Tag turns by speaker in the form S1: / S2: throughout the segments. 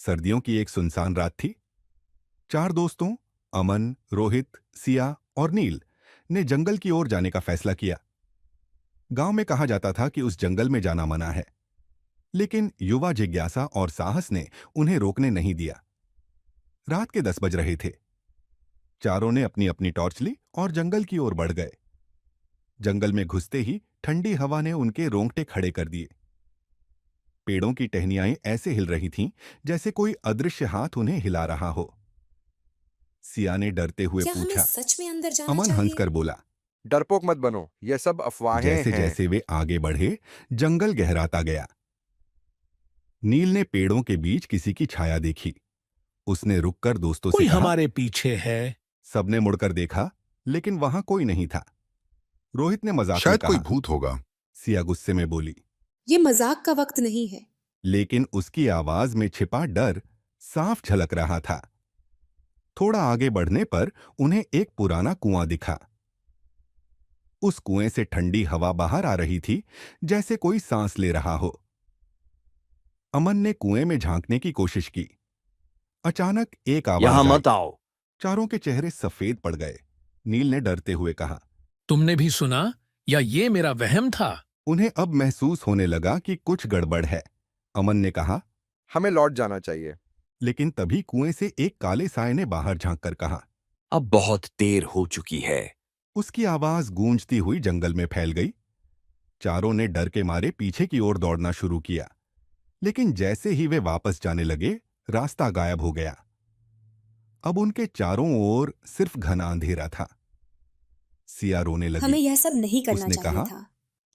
S1: सर्दियों की एक सुनसान रात थी। चार दोस्तों अमन, रोहित, सिया और नील ने जंगल की ओर जाने का फैसला किया। गांव में कहा जाता था कि उस जंगल में जाना मना है, लेकिन युवा जिज्ञासा और साहस ने उन्हें रोकने नहीं दिया। रात के 10 बज रहे थे। चारों ने अपनी अपनी टॉर्च ली और जंगल की ओर बढ़ गए। जंगल में घुसते ही ठंडी हवा ने उनके रोंगटे खड़े कर दिए। पेड़ों की टहनियां ऐसे हिल रही थीं जैसे कोई अदृश्य हाथ उन्हें हिला रहा हो। सिया ने डरते हुए
S2: क्या हमें
S1: पूछा।
S2: सच में अंदर जाना
S1: अमन
S2: चाहिए?
S1: हंसकर बोला।
S3: डरपोक मत बनो, यह सब अफवाहें
S1: जैसे
S3: हैं।
S1: जैसे वे आगे बढ़े, जंगल गहराता गया। नील ने पेड़ों के बीच किसी की छाया देखी। उसने रुककर दोस्तों से
S4: कोई
S1: कहा।
S4: हमारे पीछे है।
S1: सबने मुड़कर देखा, लेकिन वहां कोई नहीं था। रोहित ने मजाक में
S5: शायद कोई
S1: कहा।
S5: भूत होगा।
S1: सिया गुस्से में बोली,
S2: ये मजाक का वक्त नहीं है।
S1: लेकिन उसकी आवाज में छिपा डर साफ झलक रहा था। थोड़ा आगे बढ़ने पर उन्हें एक पुराना कुआं दिखा। उस कुएं से ठंडी हवा बाहर आ रही थी, जैसे कोई सांस ले रहा हो। अमन ने कुएं में झांकने की कोशिश की। अचानक एक आवाज
S6: यहां
S1: आई।
S6: मत आओ।
S1: चारों के चेहरे सफेद पड़ गए। नील ने डरते हुए कहा।
S4: तुमने भी सुना, या ये मेरा वहम था?
S1: उन्हें अब महसूस होने लगा कि कुछ गड़बड़ है। अमन ने कहा।
S3: हमें लौट जाना चाहिए।
S1: लेकिन तभी कुएं से एक काले साए ने बाहर झांककर कहा।
S6: अब बहुत देर हो चुकी है।
S1: उसकी आवाज गूंजती हुई जंगल में फैल गई। चारों ने डर के मारे पीछे की ओर दौड़ना शुरू किया, लेकिन जैसे ही वे वापस जाने लगे, रास्ता गायब हो गया। अब उनके चारों ओर सिर्फ घना अंधेरा था। सिया रोने लगी।
S2: हमें यह सब नहीं करना
S1: उसने
S2: चाहिए
S1: कहा।
S2: था।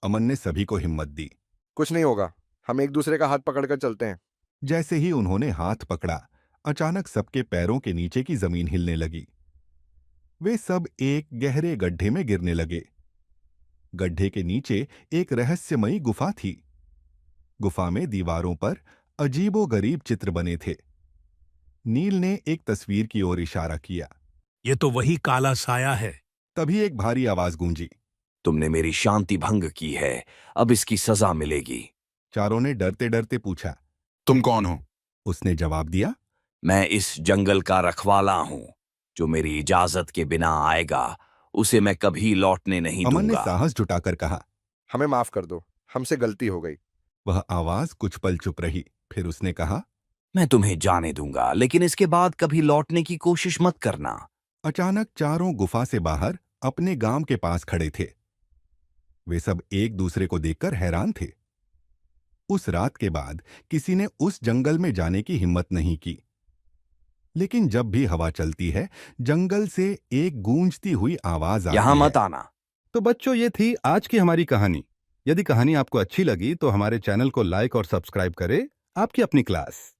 S1: अमन ने सभी को हिम्मत दी।
S3: कुछ नहीं होगा, हम एक दूसरे का हाथ पकड़कर चलते हैं।
S1: जैसे ही उन्होंने हाथ पकड़ा, अचानक सबके पैरों के नीचे की जमीन हिलने लगी। वे सब एक गहरे गड्ढे में गिरने लगे। गड्ढे के नीचे एक रहस्यमयी गुफा थी। गुफा में दीवारों पर अजीबोगरीब चित्र बने थे। नील ने एक तस्वीर की ओर इशारा किया।
S4: ये तो वही काला साया है।
S1: तभी एक भारी आवाज गूंजी।
S6: तुमने मेरी शांति भंग की है, अब इसकी सजा मिलेगी।
S1: चारों ने डरते डरते पूछा।
S5: तुम कौन हो?
S1: उसने जवाब दिया।
S6: मैं इस जंगल का रखवाला हूं। जो मेरी इजाजत के बिना आएगा, उसे मैं कभी लौटने नहीं
S1: अमन ने
S6: दूंगा।
S1: साहस जुटाकर कहा।
S3: हमें माफ कर दो, हमसे गलती हो गई।
S1: वह आवाज कुछ पल चुप रही, फिर उसने कहा।
S6: मैं तुम्हें जाने दूंगा, लेकिन इसके बाद कभी लौटने की कोशिश मत करना।
S1: अचानक चारों गुफा से बाहर अपने गांव के पास खड़े थे। वे सब एक दूसरे को देखकर हैरान थे। उस रात के बाद किसी ने उस जंगल में जाने की हिम्मत नहीं की। लेकिन जब भी हवा चलती है, जंगल से एक गूंजती हुई आवाज आती
S6: यहां
S1: है।
S6: मत आना।
S7: तो बच्चों, ये थी आज की हमारी कहानी। यदि कहानी आपको अच्छी लगी तो हमारे चैनल को लाइक और सब्सक्राइब करें। आपकी अपनी क्लास।